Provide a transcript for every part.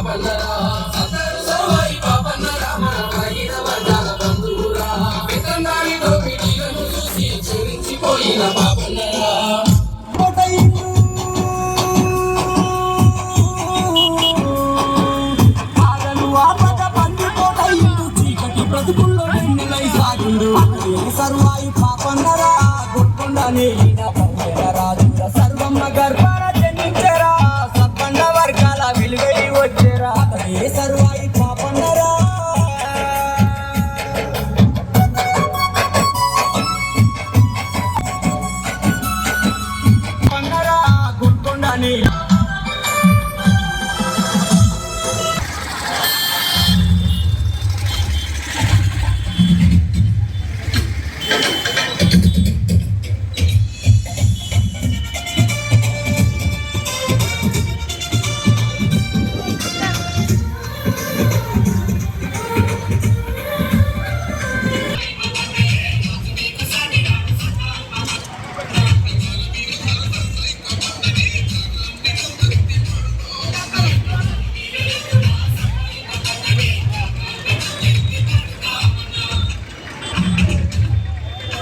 పాపన్నరా సదరు సర్వాయి పాపన్నరా మన పైన వర్గాల బంధువురా పెద్దనాని దోపిడీలను చూసి చెరించిపోయిన పాపన్నరా సర్వాయి పాపన్నరా గొప్పండనే రాజుల సర్వమ్మ గర్భాన జన్మించరా సబ్బండ వర్గాల విలువై వచ్చేరా ఏ సర్వాయి పాపన్నరా పన్నరా గొప్పండనే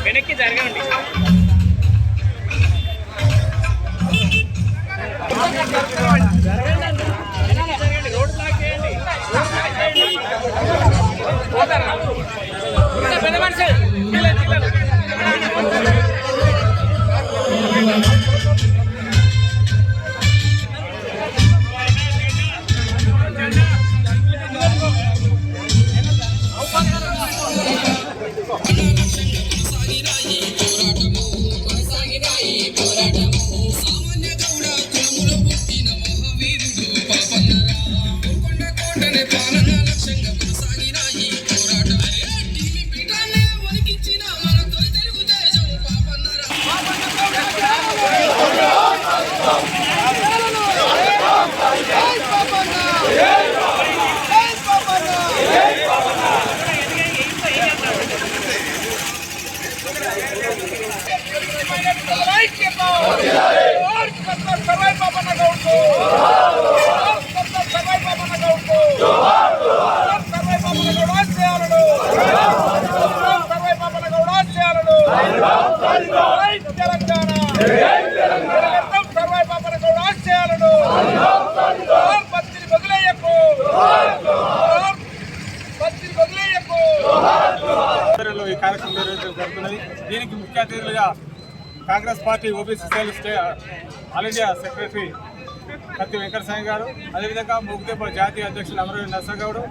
వెనక్కి జరగండి. రోడ్ బ్లాక్ చేయండి. పెద్ద మనిషి ఈ కార్యక్రమం జరుగుతున్నది. దీనికి ముఖ్య అతిథులుగా Congress party OBC cell all India secretary కత్తి వెంకటస్వామి గారు, అదేవిధంగా ముగ్గుదేప జాతీయ అధ్యక్షులు అమరవీరి నర్సగౌడ్,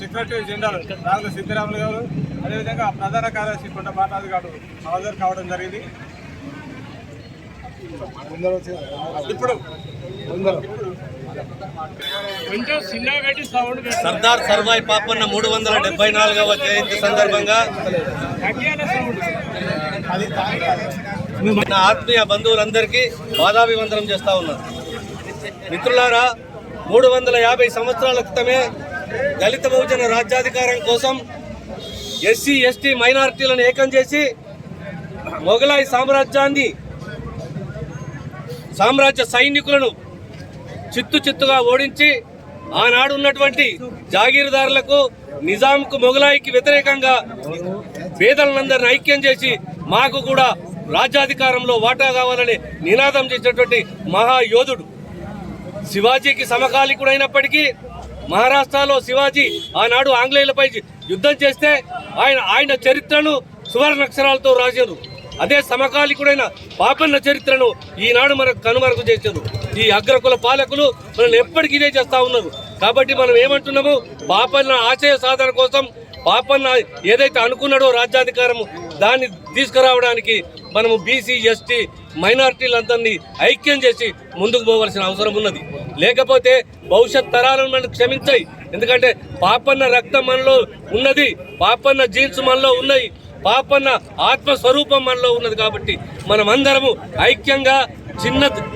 సెక్రటరీ జనరల్ రాగుల సిద్ధిరాములు గారు, అదేవిధంగా ప్రధాన కార్యదర్శి కొండ బాలరాజు గారు హాజరు కావడం జరిగింది. ఇప్పుడు సర్దార్ సర్వాయి పాపన్న 374వ జయంతి సందర్భంగా నా ఆత్మీయ బంధువులందరికీ పాదాభివందనం చేస్తా ఉన్నారు. మిత్రులారా, 350 సంవత్సరాల క్రితమే దళిత బహుజన రాజ్యాధికారం కోసం ఎస్సీ ఎస్టీ మైనారిటీలను ఏకం చేసి మొఘలాయి సామ్రాజ్య సైనికులను చిత్తుగా ఓడించి ఆనాడు ఉన్నటువంటి జాగీరుదారులకు, నిజాంకు, మొఘలాయికి వ్యతిరేకంగా పేదలందరిని ఐక్యం చేసి మాకు కూడా రాజ్యాధికారంలో వాటా కావాలని నినాదం చేసినటువంటి మహాయోధుడు. శివాజీకి సమకాలీకుడైనప్పటికీ మహారాష్ట్రలో శివాజీ ఆనాడు ఆంగ్లేయులపై యుద్ధం చేస్తే ఆయన చరిత్రను సువర్ణాక్షరాలతో రాశారు. అదే సమకాలీకుడైన పాపన్న చరిత్రను ఈనాడు మనకు కనుమరుగు చేశారు. ఈ అగ్రకుల పాలకులు మనల్ని ఎప్పటికీ ఇదే చేస్తూ ఉన్నారు. కాబట్టి మనం ఏమంటున్నాము, పాపన్న ఆశయ సాధన కోసం పాపన్న ఏదైతే అనుకున్నాడో రాజ్యాధికారం, దాన్ని తీసుకురావడానికి మనము బీసీ ఎస్టీ మైనారిటీలందరినీ ఐక్యం చేసి ముందుకు పోవలసిన అవసరం ఉన్నది. లేకపోతే భవిష్యత్ తరాలను మనం క్షమించాయి. ఎందుకంటే పాపన్న రక్తం మనలో ఉన్నది, పాపన్న జీన్స్ మనలో ఉన్నాయి, పాపన్న ఆత్మస్వరూపం మనలో ఉన్నది. కాబట్టి మనమందరము ఐక్యంగా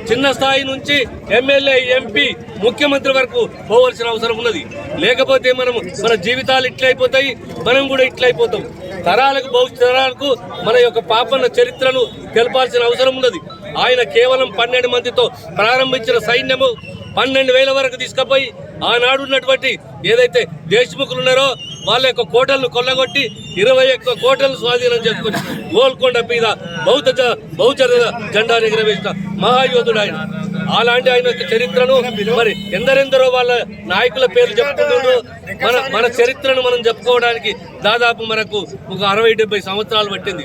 చిన్న స్థాయి నుంచి ఎమ్మెల్యే, ఎంపీ, ముఖ్యమంత్రి వరకు పోవలసిన అవసరం ఉన్నది. లేకపోతే మన జీవితాలు ఇట్లయిపోతాయి, మనం కూడా ఇట్లయిపోతాం. భవిష్యత్ తరాలకు మన యొక్క పాపన్న చరిత్రను తెలపాల్సిన అవసరం ఉన్నది. ఆయన కేవలం 12 మందితో ప్రారంభించిన సైన్యము 12,000 వరకు తీసుకుపోయి ఆనాడు ఉన్నటువంటి ఏదైతే దేశముఖులు ఉన్నారో వాళ్ళ యొక్క కోటలను కొల్లగొట్టి 21 కోటలను స్వాధీనం చేసుకుని గోల్కొండ మీద బహుజన జెండా ఎగురవేసిన మహాయోధుడు ఆయన. అలాంటి ఆయన యొక్క చరిత్రను మరి ఎందరెందరో వాళ్ళ నాయకుల పేర్లు చెప్పుకుంటూ మన చరిత్రను మనం చెప్పుకోవడానికి దాదాపు మనకు ఒక 60-70 సంవత్సరాలు పట్టింది.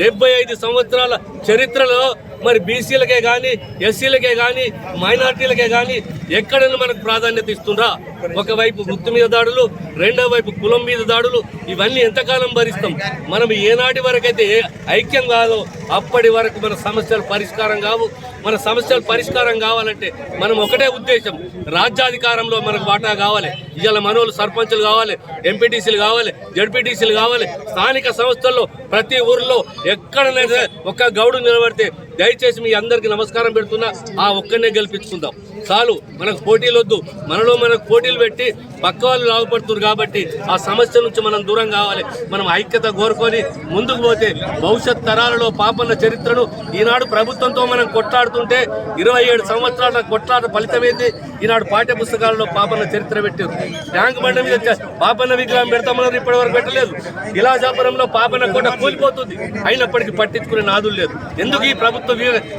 75 సంవత్సరాల చరిత్రలో మరి బీసీలకే కానీ, ఎస్సీలకే కానీ, మైనార్టీలకే కానీ ఎక్కడైనా మనకు ప్రాధాన్యత ఇస్తుందా? ఒకవైపు వృత్తి మీద దాడులు, రెండో వైపు కులం మీద దాడులు, ఇవన్నీ ఎంతకాలం భరిస్తాం? మనం ఏనాటి వరకైతే ఐక్యం కాదో అప్పటి వరకు మన సమస్యలు పరిష్కారం కావు. మన సమస్యలు పరిష్కారం కావాలంటే మనం ఒకటే ఉద్దేశం, రాజ్యాధికారంలో మనకు వాటా కావాలి. ఇవాళ మనోళ్ళు సర్పంచులు కావాలి, ఎంపీటీసీలు కావాలి, జడ్పీటీసీలు కావాలి. స్థానిక సంస్థల్లో ప్రతి ఊర్లో ఎక్కడైనా ఒక్క గౌడు నిలబడితే దయచేసి మీ అందరికీ నమస్కారం పెడుతున్నా, ఆ ఒక్కనే గెలిపించుకుందాం చాలు. మనకు పోటీలు వద్దు. మనలో మనకు పోటీలు పెట్టి పక్క వాళ్ళు లాభపడుతున్నారు కాబట్టి ఆ సమస్య నుంచి మనం దూరం కావాలి. మనం ఐక్యత కోరుకొని ముందుకు పోతే భవిష్యత్ తరాలలో పాపన్న చరిత్రను ఈనాడు ప్రభుత్వంతో మనం కొట్లాడుతుంటే 27 సంవత్సరాల కొట్లాట ఫలితమైంది. ఈనాడు పాఠ్య పుస్తకాలలో పాపన్న చరిత్ర పెట్టారు. ట్యాంక్ బండ మీద పాపన్న విగ్రహం పెడతామన్నారు, ఇప్పటి వరకు పెట్టలేదు. గిలాజాపురంలో పాపన్న కోట కూలిపోతుంది, అయినప్పటికీ పట్టించుకునే నాదులు లేదు. ఎందుకు ఈ ప్రభుత్వ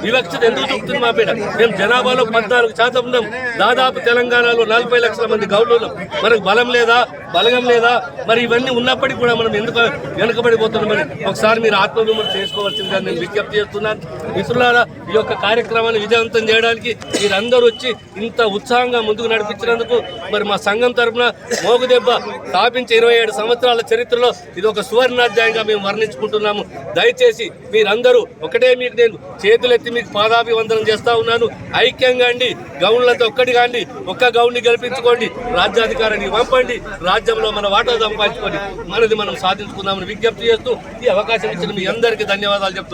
వివక్షత ఎందుకు చూపుతుంది? మా పేట మేము జనాభాలో 14% ఉన్నాం. దాదాపు తెలంగాణలో 40 లక్షల మంది గౌడ్లు ఉన్నాం. మనకు బలం లేదా, బలగం లేదా? మరి ఇవన్నీ ఉన్నప్పటికీ కూడా మనం ఎందుకు వెనుకబడిపోతున్నామని ఒకసారి మీరు ఆత్మవిమర్శ చేసుకోవాల్సిందిగా నేను విజ్ఞప్తి చేస్తున్నాను. మిత్రులారా, ఈ యొక్క కార్యక్రమాన్ని విజయవంతం చేయడానికి మీరందరూ వచ్చి ఇంత ఉత్సాహంగా ముందుకు నడిపించినందుకు మరి మా సంఘం తరఫున మోగుదెబ్బ స్థాపించి 27 సంవత్సరాల చరిత్రలో ఇది ఒక సువర్ణాధ్యాయంగా మేము వర్ణించుకుంటున్నాము. దయచేసి మీరందరూ ఒకటే, మీకు నేను చేతులెత్తి మీకు పాదాభివందనం చేస్తా ఉన్నాను. ఐక్యంగా అండి, గౌన్లతో ఒక్కటి కాండి, ఒక్క గౌన్ని గెలిపించుకోండి, రాజ్యాధికారాన్ని పంపండి, రాజ్యంలో మన వాటా సంపాదించుకొని మనది మనం సాధించుకుందామని విజ్ఞప్తి చేస్తూ ఈ అవకాశం ఇచ్చిన మీ అందరికీ ధన్యవాదాలు చెప్తూ